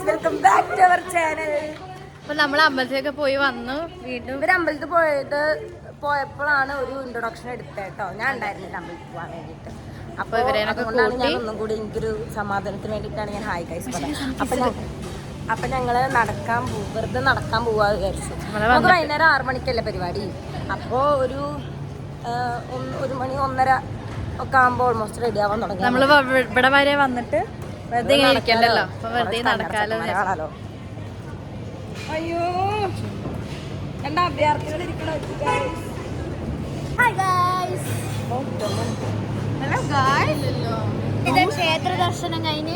Welcome back to our channel. അപ്പൊ നമ്മൾ അമ്പലത്തിലൊക്കെ പോയി വന്നു. വീണ്ടും ഇവർ അമ്പലത്തിൽ പോയപ്പോഴാണ് ഒരു ഇൻട്രൊഡക്ഷൻ എടുത്തേട്ടോ. ഞാൻ ഉണ്ടായിരുന്നില്ല അമ്പലത്തിൽ പോകാൻ വേണ്ടിയിട്ട്. അപ്പൊ അതുകൊണ്ടാണ് ഞാൻ ഒന്നും കൂടി എനിക്കൊരു സമാധാനത്തിന് വേണ്ടിയിട്ടാണ് ഞാൻ ഹായ് ഗൈസ് പറഞ്ഞത്. അപ്പൊ ഞങ്ങള് വെറുതെ നടക്കാൻ പോവാ വിചാരിച്ചു. നമുക്ക് വൈകുന്നേരം 6 മണിക്കല്ലേ പരിപാടി. അപ്പോ ഒരു 1 മണി 1:30 ഒക്കെ ആകുമ്പോൾ ഓൾമോസ്റ്റ് റെഡി ആവാൻ തുടങ്ങി. നമ്മള് ഇവിടെ വരെ വന്നിട്ട് വെറുതെ ഇരിക്കണ്ടല്ലോ, അപ്പൊ വെറുതെ നടക്കാലോ. അയ്യോ, രണ്ട് അഭ്യർത്ഥികൾ ഇരിക്കണോ? ഇത് ക്ഷേത്ര ദർശനം കഴിഞ്ഞ്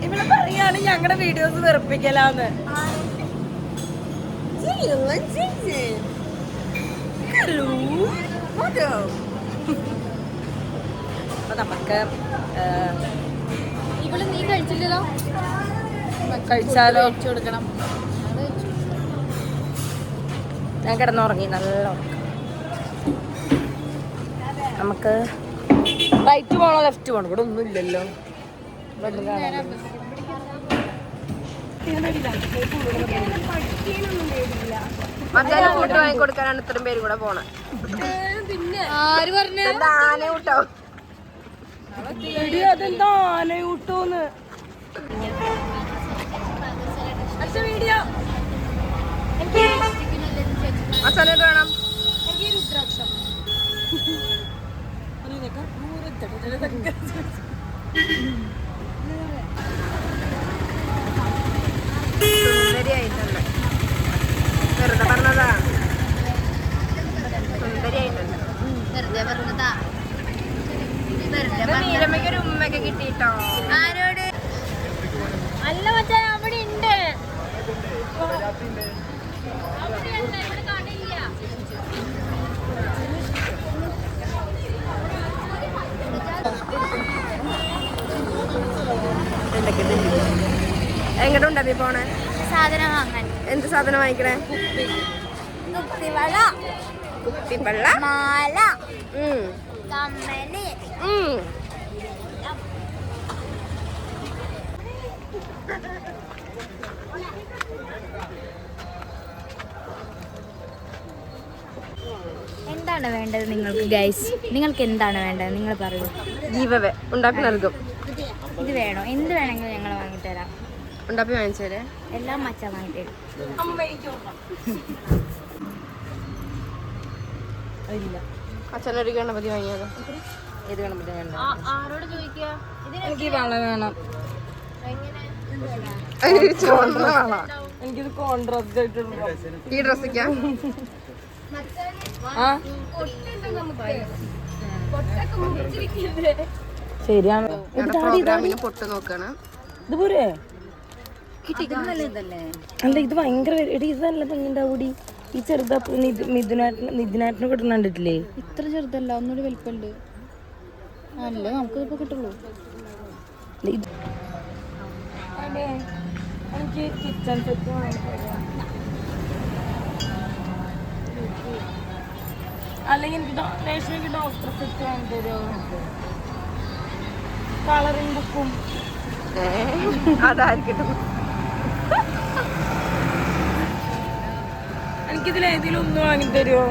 ഇവിടെ പറയാണ് ഞങ്ങളുടെ വീഡിയോസ് വെറുപ്പിക്കലാന്ന്. അപ്പൊ നമുക്ക് ഇവിടെ നീ കഴിച്ചില്ലല്ലോ, കഴിച്ചാലോ? കൊടുക്കണം. ഞാൻ കിടന്നുറങ്ങി നല്ല. നമുക്ക് റൈറ്റ് പോണോ ലെഫ്റ്റ് പോണോ? ഇവിടെ ഒന്നും ഇല്ലല്ലോ. മറ്റേ ഫുഡ് വാങ്ങിക്കൊടുക്കാനാണ് ഇത്രയും പേര് കൂടെ പോണേ. ആര് പറഞ്ഞു? ആനയൂട്ടോ. അതെന്താ ആനയൂട്ടോന്ന്? വീഡിയോ അച്ഛനോട്ട് വേണം. എനിക്ക് രുദ്രാക്ഷം. സുന്ദരിയായിട്ടുണ്ട്. വെറുതെ പറഞ്ഞതാ. സുന്ദരിയായിട്ടുണ്ട്. വെറുതെ പറഞ്ഞതാ. നീലമ്മയ്ക്ക് ഒരു ഉമ്മയൊക്കെ കിട്ടിട്ടോ. ആരോട്? അല്ല മച്ചാ, അവിടെ ഉണ്ട്. ഇവിടെ കാണില്ല. എങ്ങോട്ടുണ്ടോ പോണേ? സാധനം വാങ്ങാൻ. എന്ത് സാധനം വാങ്ങിക്കണേ? കുപ്പിവള, കുപ്പിവള, മാല, കമ്മല്. എന്താണ് വേണ്ടത് നിങ്ങൾക്ക് ഗൈസ്? നിങ്ങൾക്ക് എന്താണ് വേണ്ടത് നിങ്ങൾ പറയൂ. ജീവവേ ഉണ്ടാക്കി നൽകും. ഇത് വേണോ? എന്ത് വേണമെങ്കിലും ഞങ്ങൾ വാങ്ങിത്തരാം. ഉണ്ടാക്കി വാങ്ങിച്ചേരെ. എല്ലാം മച്ചാ വാങ്ങിത്തരും. അച്ഛനൊരു ഗണപതി വാങ്ങിയത്. ഏത് ഗണപതി വേണ്ട? ആരോട് ചോദിക്കുക? എനിക്ക് വള വേണം. എനിക്കിത് കോൺട്രാസ്റ്റ് ആയിട്ട് ഈ ഡ്രസ്സൊക്കെയാ. ശരിയാണ്. പ്രോഗ്രാമിന് പൊട്ട് നോക്കാണ്. ഇത് പോരെ? അല്ല, ഇത് ഭയങ്കര ഇത് നല്ല ഭംഗിണ്ടാവൂടി. ഈ ചെറുതാ നിതിനാട്ടിന് കിട്ടുന്ന കണ്ടിട്ടില്ലേ? ഇത്ര ചെറുതല്ല, ഒന്നുകൂടി വലിപ്പമുണ്ട്. അല്ല, നമുക്കിപ്പോ കിട്ടുള്ളൂ. എനിക്ക് കിച്ചൺ സെറ്റ് അല്ലെങ്കിൽ എനിക്ക് റേഷനിക്ക് ഡോക്ടർ സെറ്റ് വാങ്ങിത്തരോ? കളറിംഗ് ബുക്കും അതായിരിക്കും. എനിക്കിതിലേതിലും ഒന്ന് വാങ്ങിത്തരുമോ?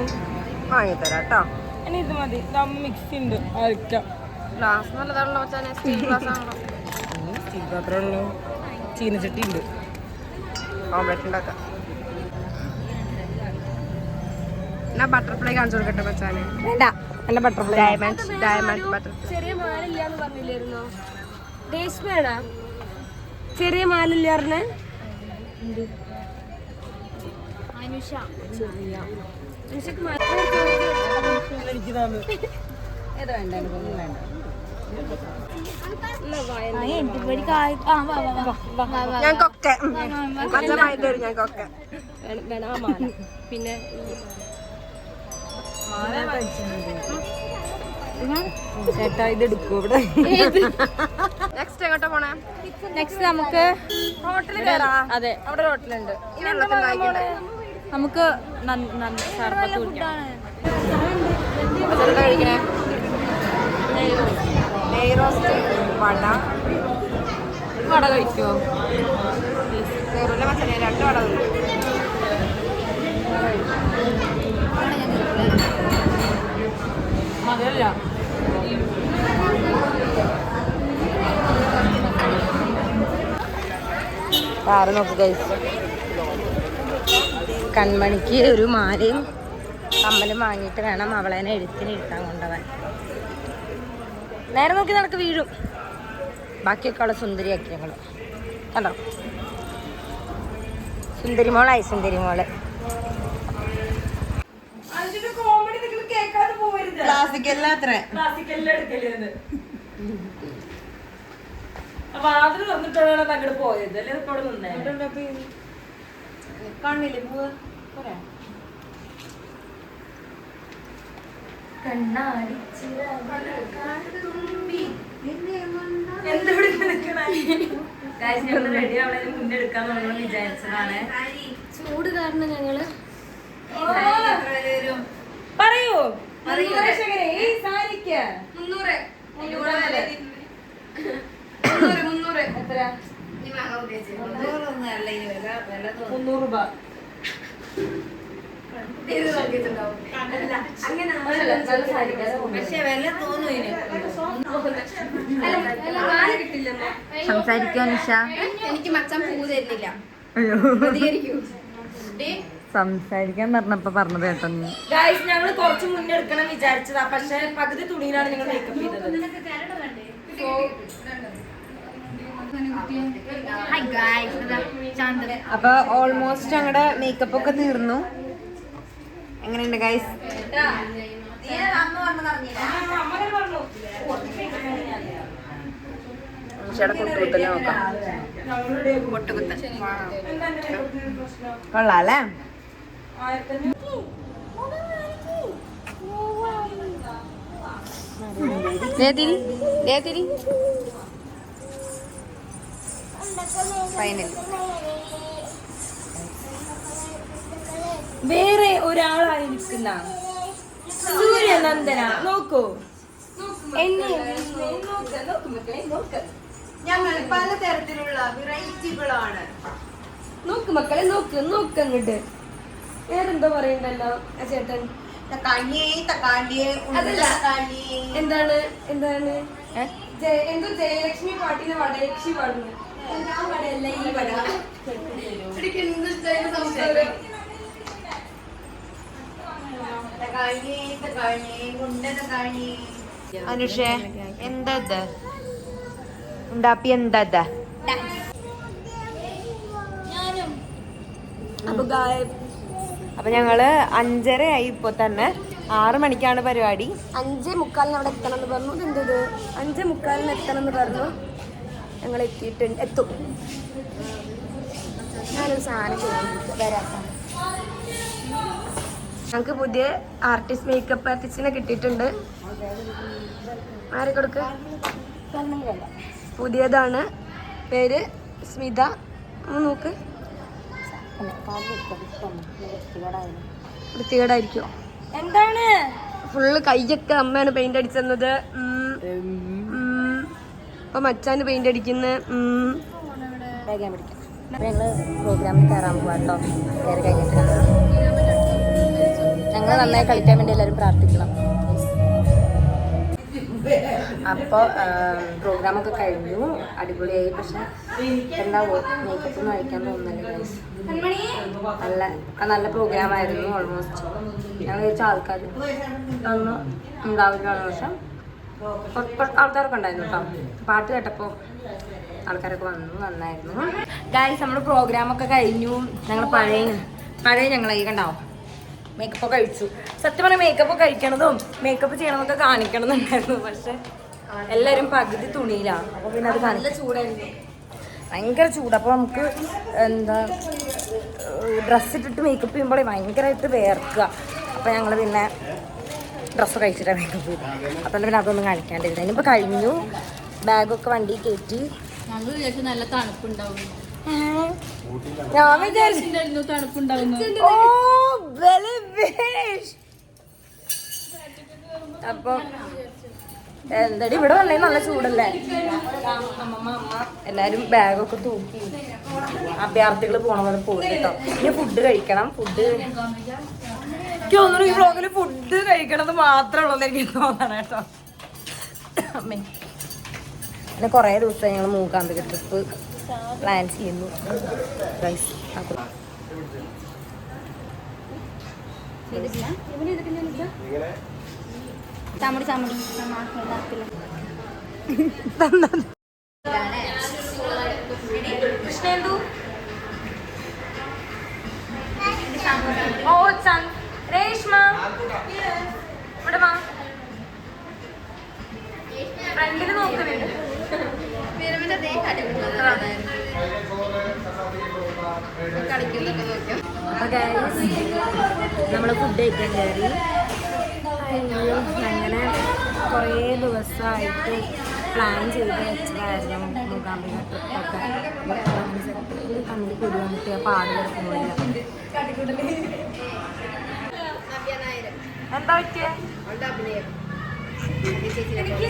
വാങ്ങിത്തരാം കേട്ടോ. ഇനി ഇത് മതി. മിക്സി ഉണ്ട്. ആയിരിക്കാം. ഗ്ലാസ് നല്ലതാണല്ലോ. സ്റ്റീൽ ഗ്ലാസ് ആണല്ലോ. സ്റ്റീൽ പാത്രമാണല്ലോ. ചീനച്ചട്ടി ഉണ്ട്. ഓംലെറ്റ് ഉണ്ടാക്കാം. എന്നാ ബട്ടർഫ്ലൈ കാണിച്ചു കൊടുക്കട്ടെ മച്ചാനെ? വേണ്ട, നല്ല ബട്ടർഫ്ലൈ. Diamond butterfly. ചെറിയ മാലില്ലാന്ന് പറഞ്ഞില്ലായിരുന്നോ? രേഷ്മയാണോ ചെറിയ മാലില്ലാറിന്? ഞങ്ങൾക്കൊക്കെ ഞങ്ങൾക്കൊക്കെ പിന്നെ ചേട്ടാ ഇത് എടുക്കൂ ഇവിടെ. നെക്സ്റ്റ് എങ്ങോട്ടാ പോണേ? നെക്സ്റ്റ് നമുക്ക് ഹോട്ടലിൽ കയറാം. അതെ അവിടെ ഹോട്ടലുണ്ട്. നമുക്ക് സർബത്ത് കുടിക്കാം. എന്താ കഴിക്കണേ? നെയ് റോസ്റ്റ്, വട കഴിക്കുമോ? നെയ്റുള്ള മസാല 2 വട വരും. മധുരല്ല. കാറ് നോക്ക് ഗൈസ്. കൺമണിക്ക് ഒരു മാലയും കമ്മലും വാങ്ങിയിട്ട് വേണം അവളേനെ എഴുത്താൻ കൊണ്ടുപോകാൻ. നേരെ നോക്കി നടക്ക് വീഴും. ബാക്കിയൊക്കെ അവളെ സുന്ദരിയാക്കി ഞങ്ങൾ. കണ്ടോ, സുന്ദരി മോളായി. സുന്ദരി മോള് വാതിൽ വന്നിട്ടാണ് അങ്ങോട്ട് പോയത്. അല്ലെ ഇപ്പൊ അവിടെ നിന്നേ കാണില്ലേ പോവാ. റെഡി അവിടെ മുന്നെടുക്കാന്ന് നമ്മൾ വിചാരിച്ചതാണ്. ചൂട് കാരണം ഞങ്ങള് പറയൂ. എത്ര? 300 രൂപ. സംസാരിക്കോ നിഷ? എനിക്ക് മച്ചാൻ പൂ തരുന്നില്ല. സംസാരിക്കാൻ പറഞ്ഞപ്പോ പറഞ്ഞത് കേട്ടോ. ഗായ്സ് ഞങ്ങള് കുറച്ച് മുന്നേ എടുക്കണം വിചാരിച്ചതാ, പക്ഷെ പകുതി തുണിയിലാണ് നിങ്ങൾ മേക്കപ്പ് ചെയ്തത്. അപ്പൊ ഓൾമോസ്റ്റ് ഞങ്ങളുടെ മേക്കപ്പ് ഒക്കെ തീർന്നു. എങ്ങനെയുണ്ട് ഗൈസ്? നോക്കാം. കൊള്ളാല്ലേ? ഫൈനൽ വേറെ ഒരാളായി നിൽക്കുന്ന സൂര്യനന്ദന നോക്കൂ. ഞങ്ങൾ പലതരത്തിലുള്ള വെറൈറ്റികളാണ്. നോക്ക് മക്കളെ, നോക്ക് നോക്ക് അങ്ങോട്ട്. വേറെന്തോ പറയണ്ടല്ലോ ചേട്ടൻ. എന്താണ് എന്താണ് എന്തോ ജയലക്ഷ്മി പാട്ടിന് വടലക്ഷ്മി പാടുന്നു. വടയല്ല ഈ വട. അനുഷേ എന്താ ഉണ്ടാപ്പി എന്താ? അപ്പൊ ഞങ്ങള് 5:30 ആയി. ഇപ്പൊ തന്നെ 6 മണിക്കാണ് പരിപാടി. 5:45 അവിടെ എത്തണം എന്ന് പറഞ്ഞു. എന്തത് 5:45 എത്തണം എന്ന് പറഞ്ഞു. ഞങ്ങൾ എത്തും. ഞാനൊരു സാധനം വരാത്ത. ഞങ്ങൾക്ക് പുതിയ ആർട്ടിസ്റ്റ് മേക്കപ്പ് ആർട്ടിസ്റ്റിനെ കിട്ടിയിട്ടുണ്ട്. ആരെ കൊടുക്ക്? പുതിയതാണ്, പേര് സ്മിത. നോക്ക്, വൃത്തികേടായിരിക്കും. എന്താണ് ഫുള്ള് കൈയൊക്കെ അമ്മയാണ് പെയിന്റ് അടിച്ചത്. ഇപ്പൊ മച്ചാന് പെയിന്റ് അടിക്കുന്ന. ഞങ്ങള് പ്രോഗ്രാമിൽ കയറാൻ പോവാട്ടോ. കയറി കഴിഞ്ഞിട്ട് ഞങ്ങൾ നന്നായി കളിക്കാൻ വേണ്ടി എല്ലാവരും പ്രാർത്ഥിക്കണം. അപ്പോൾ പ്രോഗ്രാമൊക്കെ കഴിഞ്ഞു, അടിപൊളിയായി. പക്ഷെ എന്താവോ മേക്കപ്പ് ഒന്നും അഴിക്കാൻ തോന്നുന്നില്ല. നല്ല പ്രോഗ്രാമായിരുന്നു. ഓൾമോസ്റ്റ് ഞങ്ങൾ വിചാരിച്ച ആൾക്കാർ ഒന്നും ഉണ്ടാവില്ല. പക്ഷെ ആൾക്കാരൊക്കെ ഉണ്ടായിരുന്നു കേട്ടോ. പാട്ട് കേട്ടപ്പോൾ ആൾക്കാരൊക്കെ വന്നു, നന്നായിരുന്നു. ഗായ്സ് നമ്മുടെ പ്രോഗ്രാമൊക്കെ കഴിഞ്ഞു. ഞങ്ങൾ പഴയ ഞങ്ങളായി കണ്ടാവും മേക്കപ്പ് ഒക്കെ കഴിച്ചു. സത്യം പറഞ്ഞാൽ മേക്കപ്പ് കഴിക്കണതും മേക്കപ്പ് ചെയ്യണതൊക്കെ കാണിക്കണമെന്നുണ്ടായിരുന്നു. പക്ഷെ എല്ലാവരും പകുതി തുണിയിലാണ്. അപ്പോൾ പിന്നെ അത് നല്ല ചൂടായിരുന്നു, ഭയങ്കര ചൂട്. അപ്പോൾ നമുക്ക് എന്താ ഡ്രസ്സ് ഇട്ടിട്ട് മേക്കപ്പ് ചെയ്യുമ്പോൾ ഭയങ്കരമായിട്ട് വേർക്കുക. അപ്പോൾ ഞങ്ങൾ പിന്നെ ഡ്രസ്സ് കഴിച്ചിട്ടാണ് മേക്കപ്പ് ചെയ്തത്. അതുകൊണ്ട് പിന്നെ അതൊന്നും കാണിക്കാണ്ടിരുന്നത്. ഇനിയിപ്പോൾ കഴിഞ്ഞു. ബാഗൊക്കെ വണ്ടി കയറ്റി. ഞങ്ങൾ വിചാരിച്ചു നല്ല തണുപ്പുണ്ടാവും. ഞാൻ വിചാരിച്ചു തണുപ്പുണ്ടാവുന്നു. അപ്പൊ എന്തായാലും ഇവിടെ വന്നേ നല്ല ചൂടല്ലേ. അമ്മ എല്ലാരും ബാഗൊക്കെ തൂക്കി അഭ്യർത്ഥികൾ പോണ പോലെ പോയി കേട്ടോ. ഇനി ഫുഡ് കഴിക്കണം. ഫുഡ് എനിക്ക് തോന്നുന്നു ഈ വ്ളോഗിൽ ഫുഡ് കഴിക്കണത് മാത്രമേ ഉള്ളൂ എനിക്ക് തോന്നണം കേട്ടോ. അമ്മേ പിന്നെ കുറേ ദിവസം ഞങ്ങൾ മൂകാംബിക ട്രിപ്പ് പ്ലാൻ ചെയ്യുന്നു. ചാമടി ചാമടി കൃഷ്ണേന്ദു ഓ രേഷ്മ ഇവിടെ വാ. ഫ്രണ്ടില് നോക്കുന്നുണ്ട്. നമ്മള് ഫുഡ് കഴിക്കാൻ കയറി. അങ്ങനെ കുറേ ദിവസമായിട്ട് പ്ലാൻ ചെയ്ത് വെച്ചതായിരുന്നു മൂകാംബിക ട്രിപ്പൊക്കെ. കണ്ണിൽ കുരു വന്നിട്ട് പാടുകളൊന്നുമില്ല. എന്താ പറ്റിയ എനിക്ക്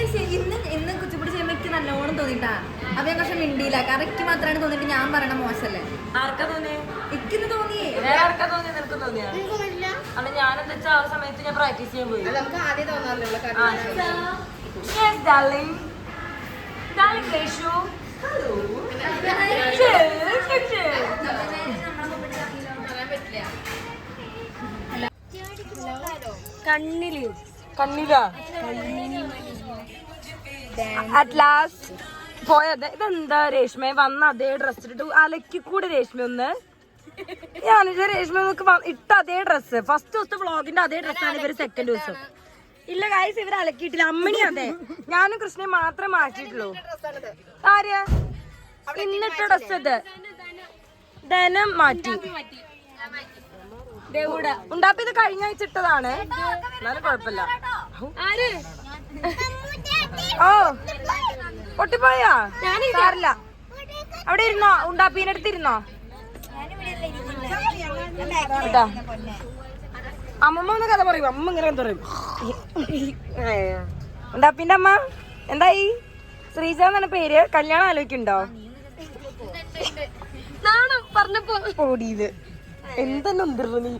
ഇന്ന് കുച്ചിപ്പുടി ചെയ്യുമ്പോൾ എനിക്ക് നല്ലോണം തോന്നിട്ടാ. അപ്പൊ ഞാൻ കുറച്ച് മിണ്ടിയില്ല. കറക്റ്റ് മാത്രമാണ് തോന്നിട്ട് ഞാൻ പറയണ മോശല്ലേ. ആർക്കാ തോന്നിയേ? എനിക്കിന്ന് തോന്നിയേ. ആർക്കാ തോന്നിയ? നിനക്ക് തോന്നിയാ? അല്ല ഞാനെന്താ വെച്ചാൽ ആ സമയത്ത് ഞാൻ പ്രാക്ടീസ് ചെയ്യാൻ പോയി. നമുക്ക് ആദ്യം തോന്നാറില്ല. കണ്ണിലാ അറ്റ് ലാസ്റ്റ് പോയത്. ഇതെന്താ രേഷ്മ വന്ന അതേ ഡ്രസ് ഇട്ടു അലക്കി കൂടെ രേഷ്മ ഒന്ന്. ഞാനിത് രേഷ്മ ഇട്ട അതേ ഡ്രസ്സ് ഫസ്റ്റ് ദിവസത്തെ വ്ളോഗിന്റെ അതേ ഡ്രസ്സാണ് ഇവര് സെക്കൻഡ് ദിവസം. ഇല്ല ഗൈസ് ഇവര് അലക്കിയിട്ടില്ല. അമ്മണി അതെ ഞാനും കൃഷ്ണയും മാത്രമേ മാറ്റിയിട്ടുള്ളൂ. ആര്യ ഇന്നിട്ട ഡ്രസ് ഇത് ധനം മാറ്റി. ഉണ്ടാപ്പ ഇത് കഴിഞ്ഞ ആഴ്ച ഇട്ടതാണ്. എന്നാലും കുഴപ്പമില്ല. ഓ പൊട്ടിപ്പോയാ? സാറില്ല. അവിടെ ഇരുന്നോ? ഉണ്ടാപ്പീന്റെ അടുത്ത് ഇരുന്നോ? അമ്മമ്മ ഒന്ന് കഥ പറയും. അമ്മ ഇങ്ങനെ പറയും. ഉണ്ടാപ്പീന്റെ അമ്മ എന്തായി? ശ്രീജ എന്നാണ് പേര്. കല്യാണം ആലോചിക്കുന്നുണ്ടോ? പറഞ്ഞപ്പോ ഓടിയത് എന്തെന്നെ ഉണ്ടിരുന്നു നീ.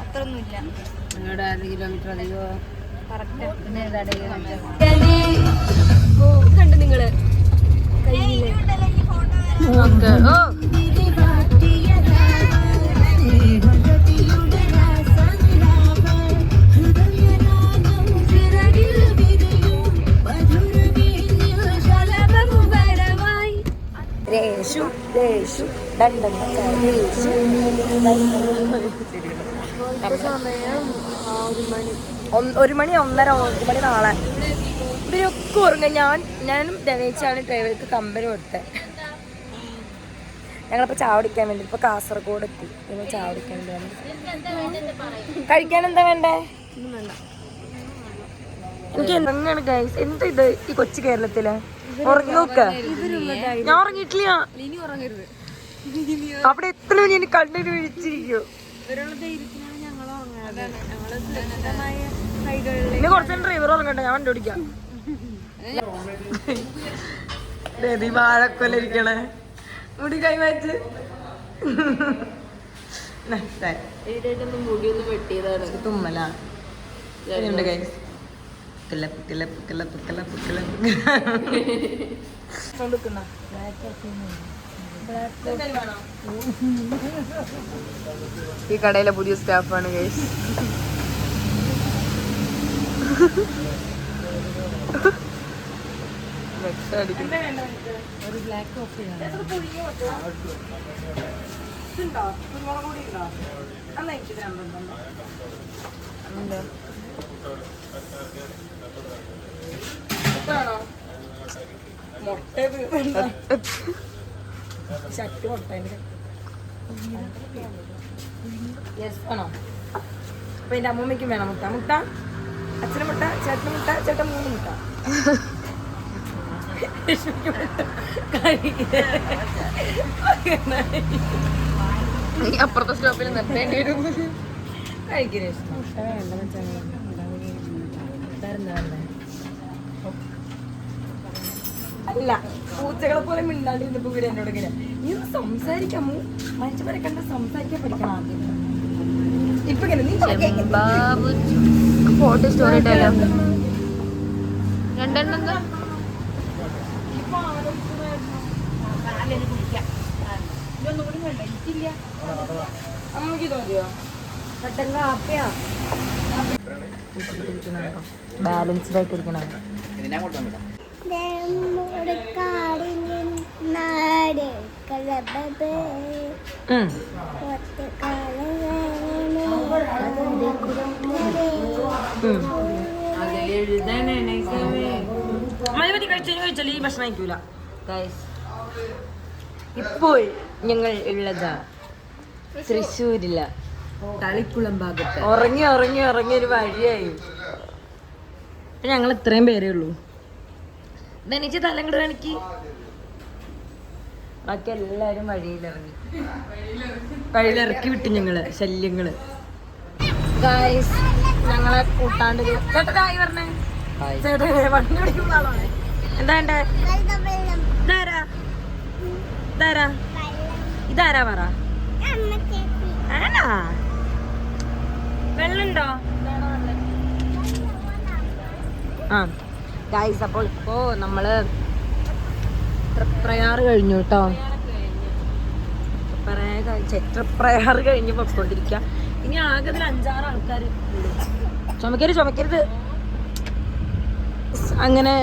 അത്രയൊന്നുമില്ല. നിങ്ങളുടെ 1 കിലോമീറ്റർ അധികമോ? കണ്ടു നിങ്ങള് രേഷു രേഷു രേഷു 1 മണി 1:30 മണി നാളെ ഇവരൊക്കെ ഉറങ്ങും. ഞാനും ധനേച്ചാണ് ഡ്രൈവർക്ക് കമ്പനി കൊടുത്തത്. ഞങ്ങളിപ്പോൾ ചായ കുടിക്കാൻ വേണ്ടി ഇപ്പോൾ കാസർഗോഡ് എത്തി. നിങ്ങൾ ചായ കുടിക്കാൻ വേണ്ടി കഴിക്കാൻ എന്താ വേണ്ടേ? എനിക്ക് എന്താണ് ഗൈസ് എന്താ ഇത് ഈ കൊച്ചു കേരളത്തില് ഉറങ്ങി നോക്ക. ഞാൻ ഉറങ്ങിയിട്ടില്ല. അവിടെ എത്ര ഞാൻ കണ്ണിന് വിഴിച്ചിരിക്കും. ഇനി കുറച്ചു ഡ്രൈവർ ഉറങ്ങട്ടെ. ഞാൻ വണ്ടി ഓടിക്കാം. വാഴക്കൊല്ലിരിക്കണേ മുടി കൈമാറ്റ്. തുമ്മലാ ഈ കടയിലെ പുതിയ സ്റ്റാഫാണ് ഗൈസ്. ഒരു ബ്ലാക്ക് കോഫി മുട്ട ചട്ടി മുട്ട യെസ് ആണോ? അപ്പൊ എന്റെ അമ്മൂമ്മയ്ക്കും വേണം മുട്ട. മുട്ട അച്ഛന് മുട്ട, ചേട്ടന് മുട്ട, ചേട്ടൻ 3 മുട്ട. അപ്പുറത്തെ സ്റ്റോപ്പിൽ നിർത്തേണ്ടി വരും. കഴിക്കുന്ന അല്ല, പൂച്ചകളെ പോലെ മിണ്ടാണ്ടിരുന്നപ്പോ ഇവര് എന്നോട് ഇങ്ങനെ നീ ഒന്ന് സംസാരിക്കാമോ, മനുഷ്യരെ കണ്ട് സംസാരിക്കാൻ പഠിക്കണം ആദ്യം. ഇപ്പൊ ഇങ്ങനെ നീ ഫോട്ടോ സ്റ്റോറി ഇട്ടല്ലോ 2 എന്താ അമ്മക്ക് തോന്നിയോ കട്ടൻ കാപ്പിയാ ബാലൻസ്ഡ് ആയിട്ടിരിക്കണം. മലപതി കഴിച്ചാൽ ഈ ഭക്ഷണം കഴിക്കൂല. ഇപ്പോൾ ഞങ്ങൾ ഉള്ളത് തൃശ്ശൂരില്ല, തളിക്കുളം ഭാഗത്ത്. ഉറങ്ങി ഒരു വഴിയായി. ഞങ്ങൾ ഇത്രയും പേരേ ഉള്ളൂ. ധനിച്ച് തലങ്ങട് കാണിക്ക്. ബാക്കി എല്ലാരും വഴിയിലിറക്കി വിട്ടു ഞങ്ങള് ശല്യങ്ങള്. ഗായ്സ് ഞങ്ങളെ കൂട്ടാണ്ട് ചേട്ടനായി പറഞ്ഞേ. ചേട്ടൻ വണ്ടി പിടിക്കുന്ന ആളാണ്. എന്താ ഇതാരാ പറ. ആണാ വെള്ളുണ്ടോ? ആ ഗായ്സ്, അപ്പോൾ ഇപ്പോ നമ്മള് തൃപ്രയാറ് കഴിഞ്ഞു കേട്ടോ. തൃപ്രയാറ് കഴിഞ്ഞ് പൊയ്ക്കൊണ്ടിരിക്കുക. ഇനി ആകെ 5-6 ആൾക്കാർ. ചുമക്കരുത്. അങ്ങനെ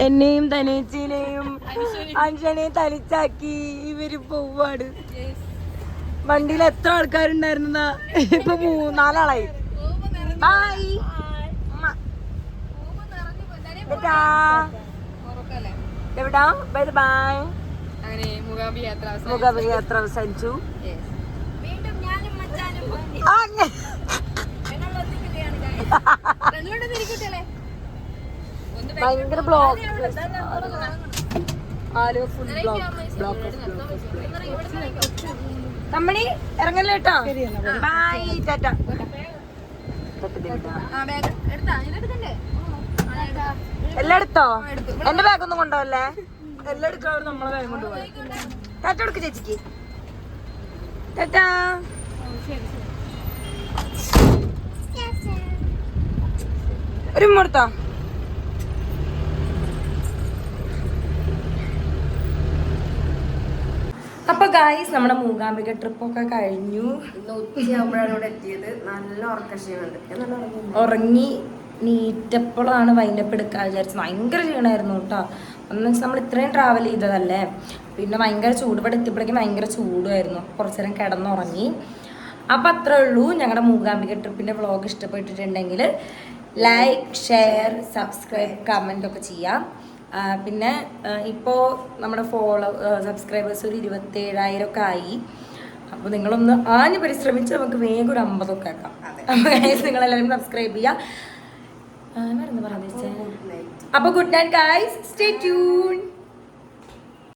എന്നെയും തനേച്ചിനെയും അഞ്ജനെയും തനിച്ചാക്കി ഇവര് പോവാണ്. വണ്ടിയിൽ എത്ര ആൾക്കാരുണ്ടായിരുന്നാ? ഇപ്പൊ 3-4 ആളായി. ബൈ എവിടാ? Bye bye. മൂകാംബിക യാത്ര അവസാനിച്ചു. ഭയങ്കര block. Aluva full block. Company ഇറങ്ങല്ലേ കേട്ടോ. ബൈ ടാറ്റ. എല്ലാം എടുത്തോ? എന്റെ ബാഗൊന്നും കൊണ്ടുപോകല്ലേ. എല്ലാം എടുക്കാൻ നമ്മളെ ബാഗ് കൊണ്ടുപോയി. ടാറ്റ കൊടുക്ക് ചേച്ചിക്ക്. ടാറ്റാ. ഒരു മുഹൂർത്തോ? അപ്പൊ ഗായ്സ് നമ്മുടെ മൂകാംബിക ട്രിപ്പൊക്കെ കഴിഞ്ഞു. ഉച്ചയാകുമ്പോഴാണ് ഇവിടെ എത്തിയത്. നല്ല ഉറക്കക്ഷീണുണ്ട്. ഉറങ്ങി നീറ്റപ്പോഴാണ് വൈൻഡപ്പ് എടുക്കാൻ വിചാരിച്ചത്. ഭയങ്കര ക്ഷീണമായിരുന്നു കേട്ടോ. ഒന്ന് വെച്ചാൽ നമ്മൾ ഇത്രയും ട്രാവൽ ചെയ്തതല്ലേ. പിന്നെ ഭയങ്കര ചൂട്. ഇവിടെ എത്തിയപ്പോഴേക്കും ഭയങ്കര ചൂടുമായിരുന്നു. കുറച്ചു നേരം കിടന്നുറങ്ങി. അപ്പം അത്രേ ഉള്ളൂ. ഞങ്ങളുടെ മൂകാംബിക ട്രിപ്പിൻ്റെ വ്ളോഗ് ഇഷ്ടപ്പെട്ടിട്ടുണ്ടെങ്കിൽ ലൈക്ക്, ഷെയർ, സബ്സ്ക്രൈബ്, കമൻ്റ് ഒക്കെ ചെയ്യാം. പിന്നെ ഇപ്പോൾ നമ്മുടെ സബ്സ്ക്രൈബേഴ്സ് ഒരു 27,000 ഒക്കെ ആയി. അപ്പോൾ നിങ്ങളൊന്ന് ആഞ്ഞ് പരിശ്രമിച്ച് നമുക്ക് വേഗം ഒരു 50 ഒക്കെ ആക്കാം. അപ്പോൾ നിങ്ങളെല്ലാവരും സബ്സ്ക്രൈബ് ചെയ്യുക. മറന്നു പറയാൻ വെച്ചാൽ അപ്പോൾ good night guys, stay tune.